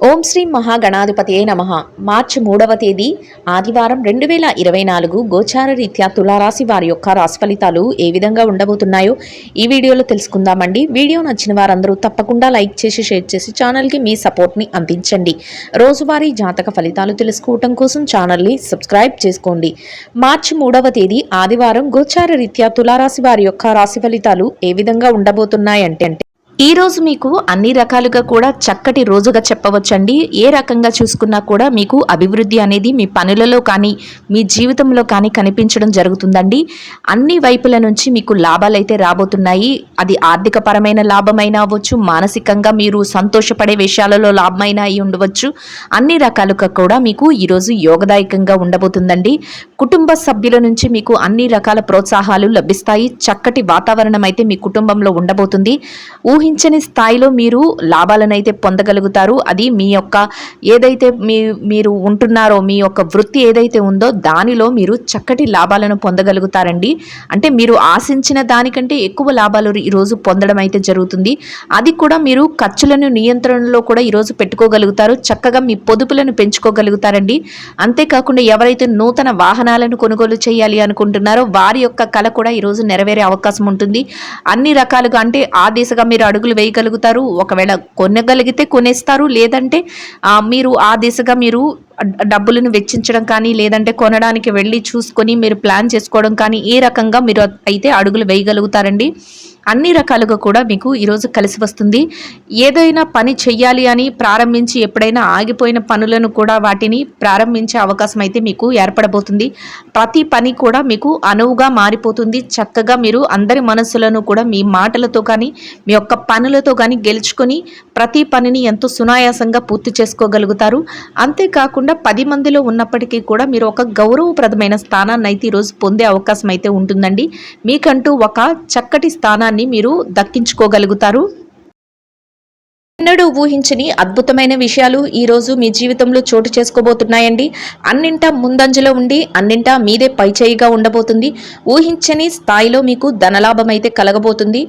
ఓం శ్రీ మహాగణాధిపతియే నమః. మార్చి 3వ తేదీ ఆదివారం 2024 గోచార రీత్యా తులారాశి వారి యొక్క రాశి ఫలితాలు ఏ విధంగా ఉండబోతున్నాయో ఈ వీడియోలో తెలుసుకుందామండి. వీడియో నచ్చిన వారందరూ తప్పకుండా లైక్ చేసి షేర్ చేసి ఛానల్కి మీ సపోర్ట్ని అందించండి. రోజువారీ జాతక ఫలితాలు తెలుసుకోవటం కోసం ఛానల్ని సబ్స్క్రైబ్ చేసుకోండి. మార్చి 3వ తేదీ ఆదివారం గోచార రీత్యా తులారాశి వారి యొక్క రాశి ఫలితాలు ఏ విధంగా ఉండబోతున్నాయంటే ఈ రోజు మీకు అన్ని రకాలుగా కూడా చక్కటి రోజుగా చెప్పవచ్చండి. ఏ రకంగా చూసుకున్నా కూడా మీకు అభివృద్ధి అనేది మీ పనులలో కానీ మీ జీవితంలో కానీ కనిపించడం జరుగుతుందండి. అన్ని వైపుల నుంచి మీకు లాభాలు అయితే రాబోతున్నాయి. అది ఆర్థిక పరమైన లాభమైనా అవ్వచ్చు, మానసికంగా మీరు సంతోషపడే విషయాలలో లాభమైనా అయి ఉండవచ్చు. అన్ని రకాలుగా కూడా మీకు ఈరోజు యోగదాయకంగా ఉండబోతుందండి. కుటుంబ సభ్యుల నుంచి మీకు అన్ని రకాల ప్రోత్సాహాలు లభిస్తాయి. చక్కటి వాతావరణం అయితే మీ కుటుంబంలో ఉండబోతుంది. ఊహించని స్థాయిలో మీరు లాభాలను అయితే పొందగలుగుతారు. అది మీ యొక్క ఏదైతే మీరు ఉంటున్నారో మీ యొక్క వృత్తి ఏదైతే ఉందో దానిలో మీరు చక్కటి లాభాలను పొందగలుగుతారండి. అంటే మీరు ఆశించిన దానికంటే ఎక్కువ లాభాలు ఈరోజు పొందడం అయితే జరుగుతుంది. అది కూడా మీరు ఖర్చులను నియంత్రణలో కూడా ఈరోజు పెట్టుకోగలుగుతారు. చక్కగా మీ పొదుపులను పెంచుకోగలుగుతారండి. అంతేకాకుండా ఎవరైతే నూతన వాహనాలను కొనుగోలు చేయాలి అనుకుంటున్నారో వారి యొక్క కళ కూడా ఈరోజు నెరవేరే అవకాశం ఉంటుంది. అన్ని రకాలుగా అంటే ఆ దిశగా మీరు అడుగులు వేయగలుగుతారు. ఒకవేళ కొనగలిగితే కొనేస్తారు, లేదంటే మీరు ఆ దిశగా మీరు డబ్బులను వెచ్చించడం కానీ లేదంటే కొనడానికి వెళ్ళి చూసుకొని మీరు ప్లాన్ చేసుకోవడం కానీ ఏ రకంగా మీరు అయితే అడుగులు వేయగలుగుతారండి. అన్ని రకాలుగా కూడా మీకు ఈరోజు కలిసి వస్తుంది. ఏదైనా పని చెయ్యాలి అని ప్రారంభించి ఎప్పుడైనా ఆగిపోయిన పనులను కూడా వాటిని ప్రారంభించే అవకాశం అయితే మీకు ఏర్పడబోతుంది. ప్రతి పని కూడా మీకు అనువుగా మారిపోతుంది. చక్కగా మీరు అందరి మనస్సులను కూడా మీ మాటలతో కానీ మీ యొక్క పనులతో కానీ గెలుచుకొని ప్రతి పనిని ఎంతో సునాయాసంగా పూర్తి చేసుకోగలుగుతారు. అంతేకాకుండా 10 మందిలో ఉన్నప్పటికీ కూడా మీరు ఒక గౌరవప్రదమైన స్థానాన్ని అయితే ఈరోజు పొందే అవకాశం అయితే ఉంటుందండి. మీకంటూ ఒక చక్కటి స్థానాన్ని మీరు దక్కించుకోగలుగుతారు. ఎన్నడూ ఊహించని అద్భుతమైన విషయాలు ఈరోజు మీ జీవితంలో చోటు చేసుకోబోతున్నాయండి. అన్నింటా ముందంజలో ఉండి అన్నింటా మీదే పైచేయిగా ఉండబోతుంది. ఊహించని స్థాయిలో మీకు ధనలాభం అయితే కలగబోతుంది.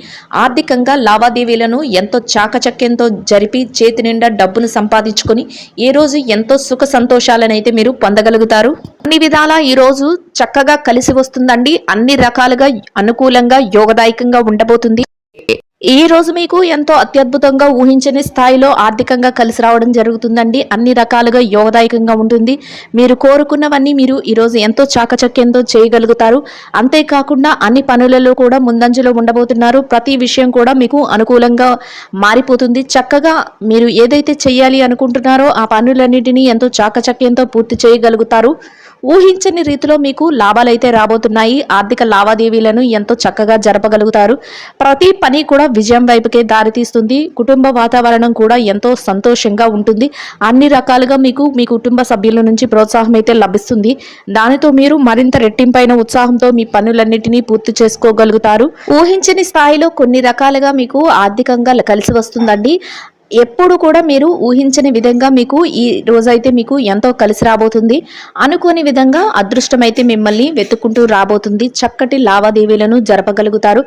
ఆర్థికంగా లావాదేవీలను ఎంతో చాకచక్యంతో జరిపి చేతి నిండా డబ్బును సంపాదించుకొని ఈ రోజు ఎంతో సుఖ సంతోషాలనైతే మీరు పొందగలుగుతారు. అన్ని విధాలా ఈరోజు చక్కగా కలిసి వస్తుందండి. అన్ని రకాలుగా అనుకూలంగా యోగదాయకంగా ఉండబోతుంది. ఈ రోజు మీకు ఎంతో అత్యద్భుతంగా ఊహించని స్థాయిలో ఆర్థికంగా కలిసి రావడం జరుగుతుందండి. అన్ని రకాలుగా యోగదాయకంగా ఉంటుంది. మీరు కోరుకున్నవన్నీ మీరు ఈరోజు ఎంతో చాకచక్యంతో చేయగలుగుతారు. అంతేకాకుండా అన్ని పనులలో కూడా ముందంజలో ఉండబోతున్నారు. ప్రతి విషయం కూడా మీకు అనుకూలంగా మారిపోతుంది. చక్కగా మీరు ఏదైతే చేయాలి అనుకుంటున్నారో ఆ పనులన్నిటినీ ఎంతో చాకచక్యంతో పూర్తి చేయగలుగుతారు. ఊహించని రీతిలో మీకు లాభాలైతే రాబోతున్నాయి. ఆర్థిక లావాదేవీలను ఎంతో చక్కగా జరపగలుగుతారు. ప్రతి పని కూడా విజయం వైపుకే దారితీస్తుంది. కుటుంబ వాతావరణం కూడా ఎంతో సంతోషంగా ఉంటుంది. అన్ని రకాలుగా మీకు మీ కుటుంబ సభ్యుల నుంచి ప్రోత్సాహం అయితే లభిస్తుంది. దానితో మీరు మరింత రెట్టింపైన ఉత్సాహంతో మీ పనులన్నిటినీ పూర్తి చేసుకోగలుగుతారు. ఊహించని స్థాయిలో కొన్ని రకాలుగా మీకు ఆర్థికంగా కలిసి వస్తుందండి. ఎప్పుడు కూడా మీరు ఊహించని విధంగా మీకు ఈ రోజైతే మీకు ఎంతో కలిసి రాబోతుంది. అనుకోని విధంగా అదృష్టం అయితే మిమ్మల్ని వెతుక్కుంటూ రాబోతుంది. చక్కటి లావాదేవీలను జరపగలుగుతారు.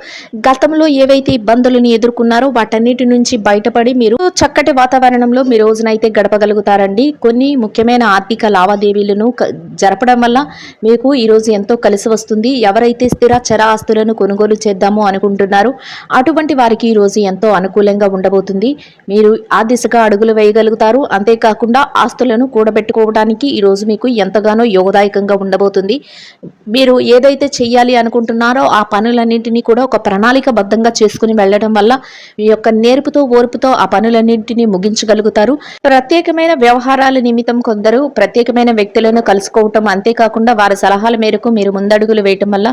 గతంలో ఏవైతే ఇబ్బందులను ఎదుర్కొన్నారో వాటన్నిటి నుంచి బయటపడి మీరు చక్కటి వాతావరణంలో మీ రోజునైతే గడపగలుగుతారండి. కొన్ని ముఖ్యమైన ఆర్థిక లావాదేవీలను జరపడం వల్ల మీకు ఈరోజు ఎంతో కలిసి వస్తుంది. ఎవరైతే స్థిర చర ఆస్తులను కొనుగోలు చేద్దామో అనుకుంటున్నారో అటువంటి వారికి ఈరోజు ఎంతో అనుకూలంగా ఉండబోతుంది. మీరు ఆ దిశగా అడుగులు వేయగలుగుతారు. అంతేకాకుండా ఆస్తులను కూడబెట్టుకోవడానికి ఈరోజు మీకు ఎంతగానో యోగదాయకంగా ఉండబోతుంది. మీరు ఏదైతే చెయ్యాలి అనుకుంటున్నారో ఆ పనులన్నింటినీ కూడా ఒక ప్రణాళికబద్ధంగా చేసుకుని వెళ్ళడం వల్ల మీ యొక్క నేర్పుతో ఓర్పుతో ఆ పనులన్నింటినీ ముగించగలుగుతారు. ప్రత్యేకమైన వ్యవహారాల నిమిత్తం కొందరు ప్రత్యేకమైన వ్యక్తులను కలుసుకోవటం, అంతేకాకుండా వారి సలహాల మేరకు మీరు ముందడుగులు వేయటం వల్ల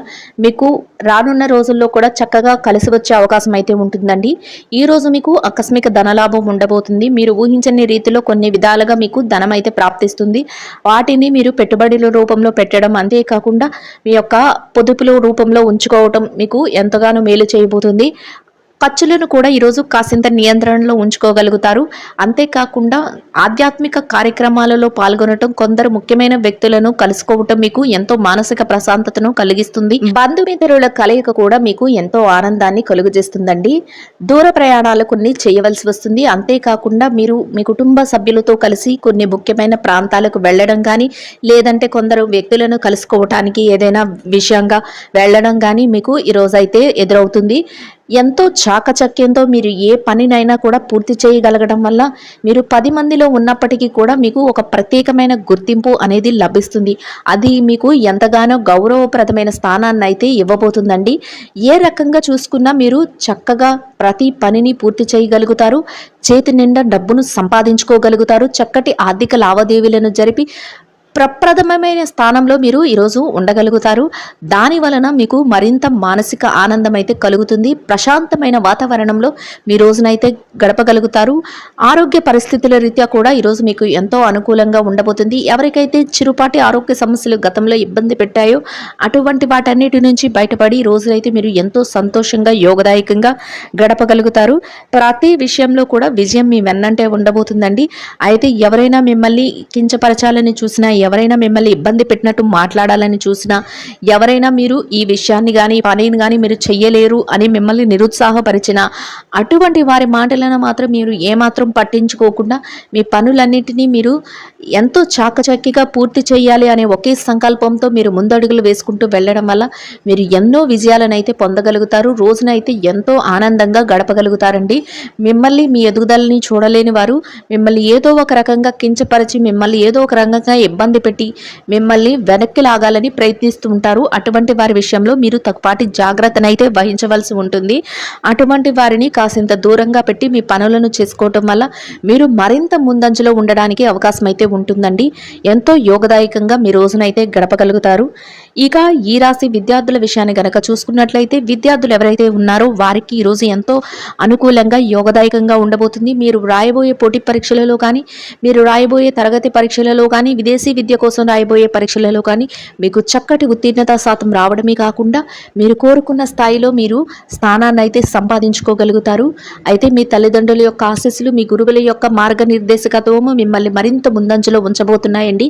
మీకు రానున్న రోజుల్లో కూడా చక్కగా కలిసి వచ్చే అవకాశం అయితే ఉంటుందండి. ఈ రోజు మీకు ఆకస్మిక ధనలాభం ఉండబోతుంది. మీరు ఊహించని రీతిలో కొన్ని విధాలుగా మీకు ధనం అయితే ప్రాప్తిస్తుంది. వాటిని మీరు పెట్టుబడుల రూపంలో పెట్టడం, అంతేకాకుండా మీ యొక్క పొదుపుల రూపంలో ఉంచుకోవటం మీకు ఎంతగానో మేలు చేయబోతుంది. ఖర్చులను కూడా ఈరోజు కాసింత నియంత్రణలో ఉంచుకోగలుగుతారు. అంతేకాకుండా ఆధ్యాత్మిక కార్యక్రమాలలో పాల్గొనటం, కొందరు ముఖ్యమైన వ్యక్తులను కలుసుకోవటం మీకు ఎంతో మానసిక ప్రశాంతతను కలిగిస్తుంది. బంధుమిత్రుల కలయిక కూడా మీకు ఎంతో ఆనందాన్ని కలుగజేస్తుందండి. దూర ప్రయాణాలు కొన్ని చేయవలసి వస్తుంది. అంతేకాకుండా మీరు మీ కుటుంబ సభ్యులతో కలిసి కొన్ని ముఖ్యమైన ప్రాంతాలకు వెళ్ళడం కానీ, లేదంటే కొందరు వ్యక్తులను కలుసుకోవటానికి ఏదైనా విషయంగా వెళ్ళడం కానీ మీకు ఈరోజైతే ఎదురవుతుంది. ఎంతో చాకచక్యంతో మీరు ఏ పనినైనా కూడా పూర్తి చేయగలగడం వల్ల మీరు 10 మందిలో ఉన్నప్పటికీ కూడా మీకు ఒక ప్రత్యేకమైన గుర్తింపు అనేది లభిస్తుంది. అది మీకు ఎంతగానో గౌరవప్రదమైన స్థానాన్ని అయితే ఇవ్వబోతుందండి. ఏ రకంగా చూసుకున్నా మీరు చక్కగా ప్రతి పనిని పూర్తి చేయగలుగుతారు. చేతి నిండా డబ్బును సంపాదించుకోగలుగుతారు. చక్కటి ఆర్థిక లావాదేవీలను జరిపి ప్రప్రథమమైన స్థానంలో మీరు ఈరోజు ఉండగలుగుతారు. దాని వలన మీకు మరింత మానసిక ఆనందం అయితే కలుగుతుంది. ప్రశాంతమైన వాతావరణంలో మీ రోజునైతే గడపగలుగుతారు. ఆరోగ్య పరిస్థితుల రీత్యా కూడా ఈరోజు మీకు ఎంతో అనుకూలంగా ఉండబోతుంది. ఎవరికైతే చిరుపాటి ఆరోగ్య సమస్యలు గతంలో ఇబ్బంది పెట్టాయో అటువంటి వాటన్నిటి నుంచి బయటపడి ఈ రోజునైతే మీరు ఎంతో సంతోషంగా యోగదాయకంగా గడపగలుగుతారు. ప్రతి విషయంలో కూడా విజయం మీ వెన్నంటే ఉండబోతుందండి. అయితే ఎవరైనా మిమ్మల్ని కించపరచాలని చూసినా, ఎవరైనా మిమ్మల్ని ఇబ్బంది పెట్టినట్టు మాట్లాడాలని చూసినా, ఎవరైనా మీరు ఈ విషయాన్ని కానీ పనిని కానీ మీరు చెయ్యలేరు అని మిమ్మల్ని నిరుత్సాహపరిచిన అటువంటి వారి మాటలను మాత్రం మీరు ఏమాత్రం పట్టించుకోకుండా మీ పనులన్నింటినీ మీరు ఎంతో చాకచక్యంగా పూర్తి చేయాలి అనే ఒకే సంకల్పంతో మీరు ముందడుగులు వేసుకుంటూ వెళ్ళడం వల్ల మీరు ఎన్నో విజయాలను అయితే పొందగలుగుతారు. రోజునైతే ఎంతో ఆనందంగా గడపగలుగుతారండి. మిమ్మల్ని మీ ఎదుగుదలని చూడలేని వారు మిమ్మల్ని ఏదో ఒక రకంగా కించపరిచి, మిమ్మల్ని ఏదో ఒక రకంగా ఇబ్బంది పెట్టి మిమ్మల్ని వెనక్కి లాగాలని ప్రయత్నిస్తూ ఉంటారు. అటువంటి వారి విషయంలో మీరు తక్కుపాటి జాగ్రత్తనైతే వహించవలసి ఉంటుంది. అటువంటి వారిని కాసింత దూరంగా పెట్టి మీ పనులను చేసుకోవటం వల్ల మీరు మరింత ముందంజలో ఉండడానికి అవకాశం అయితే ఉంటుందండి. ఎంతో యోగదాయకంగా మీ రోజునైతే గడపగలుగుతారు. ఇక ఈ రాశి విద్యార్థుల విషయాన్ని గనక చూసుకున్నట్లయితే, విద్యార్థులు ఎవరైతే ఉన్నారో వారికి ఈరోజు ఎంతో అనుకూలంగా యోగదాయకంగా ఉండబోతుంది. మీరు రాయబోయే పోటీ పరీక్షలలో కానీ, మీరు రాయబోయే తరగతి పరీక్షలలో కానీ, విదేశీ విద్య కోసం రాయబోయే పరీక్షలలో కానీ మీకు చక్కటి ఉత్తీర్ణత శాతం రావడమే కాకుండా మీరు కోరుకున్న స్థాయిలో మీరు స్థానాన్ని అయితే సంపాదించుకోగలుగుతారు. అయితే మీ తల్లిదండ్రుల యొక్క ఆశీస్సులు, మీ గురువుల యొక్క మార్గనిర్దేశకత్వము మిమ్మల్ని మరింత ముందంజలో ఉంచబోతున్నాయండి.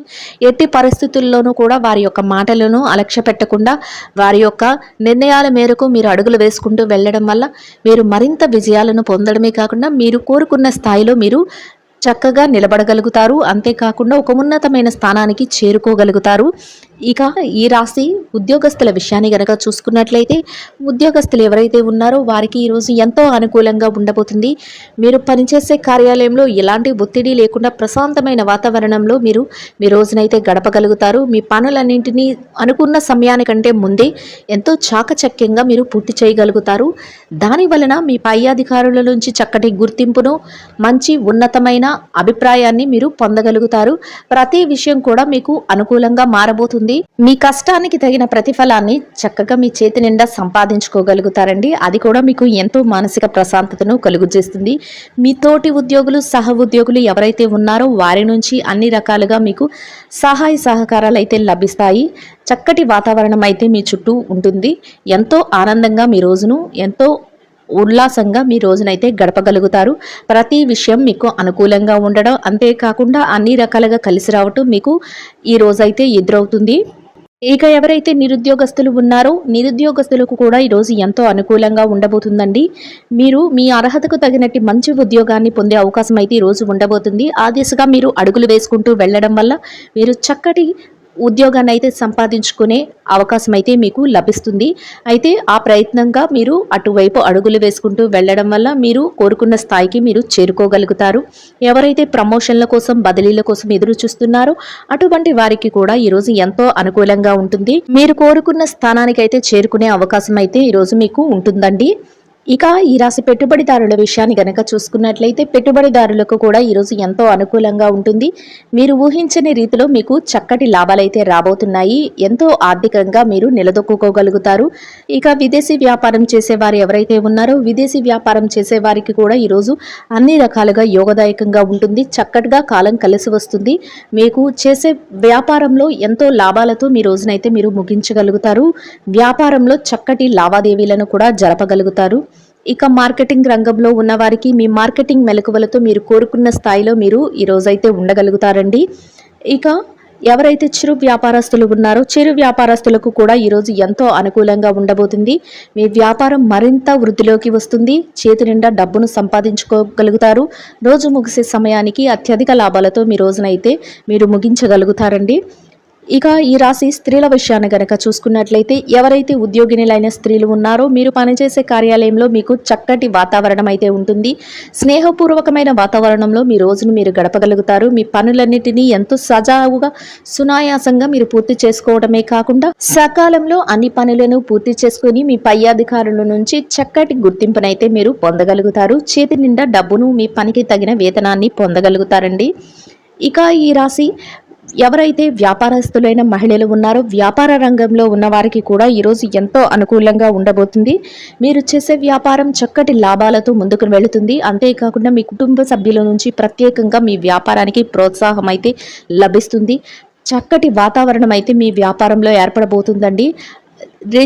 ఎట్టి పరిస్థితుల్లోనూ కూడా వారి యొక్క మాటలను అలక్ష్య పెట్టకుండా వారి యొక్క నిర్ణయాల మేరకు మీరు అడుగులు వేసుకుంటూ వెళ్ళడం వల్ల మీరు మరింత విజయాలను పొందడమే కాకుండా మీరు కోరుకున్న స్థాయిలో మీరు చక్కగా నిలబడగలుగుతారు. అంతేకాకుండా ఒక ఉన్నతమైన స్థానానికి చేరుకోగలుగుతారు. ఇక ఈ రాశి ఉద్యోగస్తుల విషయాన్ని గనక చూసుకున్నట్లయితే, ఉద్యోగస్తులు ఎవరైతే ఉన్నారో వారికి ఈరోజు ఎంతో అనుకూలంగా ఉండబోతుంది. మీరు పనిచేసే కార్యాలయంలో ఎలాంటి ఒత్తిడి లేకుండా ప్రశాంతమైన వాతావరణంలో మీరు మీ రోజునైతే గడపగలుగుతారు. మీ పనులన్నింటినీ అనుకున్న సమయానికంటే ముందే ఎంతో చాకచక్యంగా మీరు పూర్తి చేయగలుగుతారు. దాని వలన మీ పై అధికారుల నుంచి చక్కటి గుర్తింపును, మంచి ఉన్నతమైన అభిప్రాయాన్ని మీరు పొందగలుగుతారు. ప్రతి విషయం కూడా మీకు అనుకూలంగా మారబోతుంది. మీ కష్టానికి తగిన ప్రతిఫలాన్ని చక్కగా మీ చేతి నిండా సంపాదించుకోగలుగుతారండి. అది కూడా మీకు ఎంతో మానసిక ప్రశాంతతను కలుగజేస్తుంది. మీ తోటి ఉద్యోగులు, సహ ఉద్యోగులు ఎవరైతే ఉన్నారో వారి నుంచి అన్ని రకాలుగా మీకు సహాయ సహకారాలు అయితే లభిస్తాయి. చక్కటి వాతావరణం అయితే మీ చుట్టూ ఉంటుంది. ఎంతో ఆనందంగా మీ రోజును ఎంతో ఉల్లాసంగా మీ రోజునైతే గడపగలుగుతారు. ప్రతి విషయం మీకు అనుకూలంగా ఉండడం, అంతేకాకుండా అన్ని రకాలుగా కలిసి రావటం మీకు ఈ రోజైతే ఎదురవుతుంది. ఇక ఎవరైతే నిరుద్యోగస్తులు ఉన్నారో నిరుద్యోగస్తులకు కూడా ఈరోజు ఎంతో అనుకూలంగా ఉండబోతుందండి. మీరు మీ అర్హతకు తగినట్టు మంచి ఉద్యోగాన్ని పొందే అవకాశం అయితే ఈరోజు ఉండబోతుంది. ఆ దిశగా మీరు అడుగులు వేసుకుంటూ వెళ్ళడం వల్ల మీరు చక్కటి ఉద్యోగాన్ని అయితే సంపాదించుకునే అవకాశం అయితే మీకు లభిస్తుంది. అయితే ఆ ప్రయత్నంగా మీరు అటువైపు అడుగులు వేసుకుంటూ వెళ్ళడం వల్ల మీరు కోరుకున్న స్థాయికి మీరు చేరుకోగలుగుతారు. ఎవరైతే ప్రమోషన్ల కోసం, బదిలీల కోసం ఎదురు చూస్తున్నారో అటువంటి వారికి కూడా ఈరోజు ఎంతో అనుకూలంగా ఉంటుంది. మీరు కోరుకున్న స్థానానికి అయితే చేరుకునే అవకాశం అయితే ఈరోజు మీకు ఉంటుందండి. ఇక ఈ రాశి పెట్టుబడిదారుల విషయాన్ని గనక చూసుకున్నట్లయితే, పెట్టుబడిదారులకు కూడా ఈరోజు ఎంతో అనుకూలంగా ఉంటుంది. మీరు ఊహించని రీతిలో మీకు చక్కటి లాభాలైతే రాబోతున్నాయి. ఎంతో ఆర్థికంగా మీరు నిలదొక్కుకోగలుగుతారు. ఇక విదేశీ వ్యాపారం చేసేవారు ఎవరైతే ఉన్నారో విదేశీ వ్యాపారం చేసేవారికి కూడా ఈరోజు అన్ని రకాలుగా యోగదాయకంగా ఉంటుంది. చక్కటిగా కాలం కలిసి వస్తుంది. మీకు చేసే వ్యాపారంలో ఎంతో లాభాలతో మీ రోజునైతే మీరు ముగించగలుగుతారు. వ్యాపారంలో చక్కటి లావాదేవీలను కూడా జరపగలుగుతారు. ఇక మార్కెటింగ్ రంగంలో ఉన్న వారికి మీ మార్కెటింగ్ మెలకువలతో మీరు కోరుకున్న స్థాయిలో మీరు ఈ రోజైతే ఉండగలుగుతారండి. ఇక ఎవరైతే చిరు వ్యాపారస్తులు ఉన్నారో చిరు వ్యాపారస్తులకు కూడా ఈరోజు ఎంతో అనుకూలంగా ఉండబోతుంది. మీ వ్యాపారం మరింత వృద్ధిలోకి వస్తుంది. చేతి నిండా డబ్బును సంపాదించుకోగలుగుతారు. రోజు ముగిసే సమయానికి అత్యధిక లాభాలతో మీ రోజునైతే మీరు ముగించగలుగుతారండి. ఇక ఈ రాశి స్త్రీల విషయాన్ని గనక చూసుకున్నట్లయితే ఎవరైతే ఉద్యోగినులైన స్త్రీలు ఉన్నారో మీరు పనిచేసే కార్యాలయంలో మీకు చక్కటి వాతావరణం అయితే ఉంటుంది. స్నేహపూర్వకమైన వాతావరణంలో మీ రోజును మీరు గడపగలుగుతారు. మీ పనులన్నిటినీ ఎంతో సజావుగా సునాయాసంగా మీరు పూర్తి చేసుకోవడమే కాకుండా సకాలంలో అన్ని పనులను పూర్తి చేసుకుని మీ పై అధికారుల నుంచి చక్కటి గుర్తింపునైతే మీరు పొందగలుగుతారు. చేతి నిండా డబ్బును మీ పనికి తగిన వేతనాన్ని పొందగలుగుతారండి. ఇక ఈ రాశి ఎవరైతే వ్యాపారస్తులైన మహిళలు ఉన్నారో వ్యాపార రంగంలో ఉన్న వారికి కూడా ఈరోజు ఎంతో అనుకూలంగా ఉండబోతుంది. మీరు చేసే వ్యాపారం చక్కటి లాభాలతో ముందుకు వెళుతుంది. అంతేకాకుండా మీ కుటుంబ సభ్యుల నుంచి ప్రత్యేకంగా మీ వ్యాపారానికి ప్రోత్సాహం అయితే లభిస్తుంది. చక్కటి వాతావరణం అయితే మీ వ్యాపారంలో ఏర్పడబోతుందండి.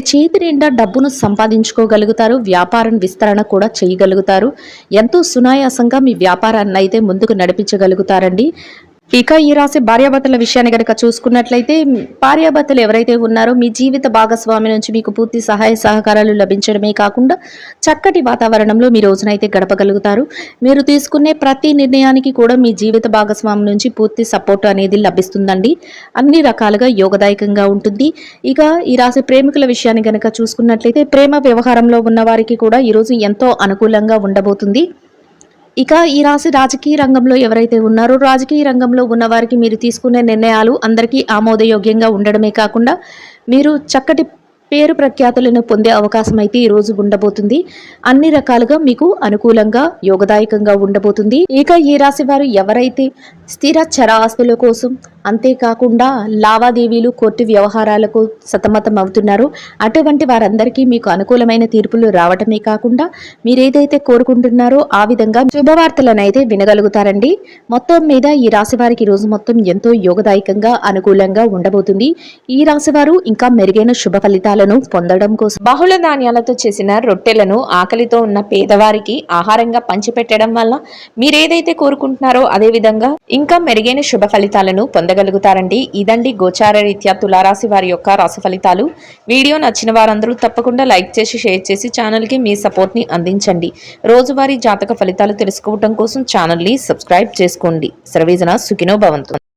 చేతి నిండా డబ్బును సంపాదించుకోగలుగుతారు. వ్యాపారం విస్తరణ కూడా చేయగలుగుతారు. ఎంతో సునాయాసంగా మీ వ్యాపారాన్ని అయితే ముందుకు నడిపించగలుగుతారండి. ఇక ఈ రాశి భార్యాభర్తల విషయాన్ని కనుక చూసుకున్నట్లయితే భార్యాభర్తలు ఎవరైతే ఉన్నారో మీ జీవిత భాగస్వామి నుంచి మీకు పూర్తి సహాయ సహకారాలు లభించడమే కాకుండా చక్కటి వాతావరణంలో మీ రోజునైతే గడపగలుగుతారు. మీరు తీసుకునే ప్రతి నిర్ణయానికి కూడా మీ జీవిత భాగస్వామి నుంచి పూర్తి సపోర్ట్ అనేది లభిస్తుందండి. అన్ని రకాలుగా యోగదాయకంగా ఉంటుంది. ఇక ఈ రాశి ప్రేమికుల విషయాన్ని కనుక చూసుకున్నట్లయితే ప్రేమ వ్యవహారంలో ఉన్న వారికి కూడా ఈరోజు ఎంతో అనుకూలంగా ఉండబోతుంది. ఇక ఈ రాశి రాజకీయ రంగంలో ఎవరైతే ఉన్నారో రాజకీయ రంగంలో ఉన్న వారికి మీరు తీసుకునే నిర్ణయాలు అందరికీ ఆమోదయోగ్యంగా ఉండడమే కాకుండా మీరు చక్కటి పేరు ప్రఖ్యాతులను పొందే అవకాశం అయితే ఈ రోజు ఉండబోతుంది. అన్ని రకాలుగా మీకు అనుకూలంగా యోగదాయకంగా ఉండబోతుంది. ఇక ఈ రాశి వారు ఎవరైతే స్థిర చర ఆస్తుల కోసం అంతేకాకుండా లావాదేవీలు కోర్టు వ్యవహారాలకు సతమతం అవుతున్నారు అటువంటి వారందరికీ మీకు అనుకూలమైన తీర్పులు రావటమే కాకుండా మీరేదైతే కోరుకుంటున్నారో ఆ విధంగా శుభవార్తలను అయితే వినగలుగుతారండి. మొత్తం మీద ఈ రాశి వారికి రోజు మొత్తం ఎంతో యోగదాయకంగా అనుకూలంగా ఉండబోతుంది. ఈ రాశి వారు ఇంకా మెరుగైన శుభ ఫలితాలను పొందడం కోసం బహుళ ధాన్యాలతో చేసిన రొట్టెలను ఆకలితో ఉన్న పేదవారికి ఆహారంగా పంచిపెట్టడం వల్ల మీరేదైతే కోరుకుంటున్నారో అదే విధంగా ఇంకా మెరుగైన శుభ ఫలితాలను పొందగలుగుతారండి. ఇదండి గోచార రీత్యా తులారాశి వారి యొక్క రాశి ఫలితాలు. వీడియో నచ్చిన వారందరూ తప్పకుండా లైక్ చేసి షేర్ చేసి ఛానల్కి మీ సపోర్ట్ని అందించండి. రోజువారీ జాతక ఫలితాలు తెలుసుకోవడం కోసం ఛానల్ని సబ్స్క్రైబ్ చేసుకోండి. సర్వేజన సుఖినో భవంతు.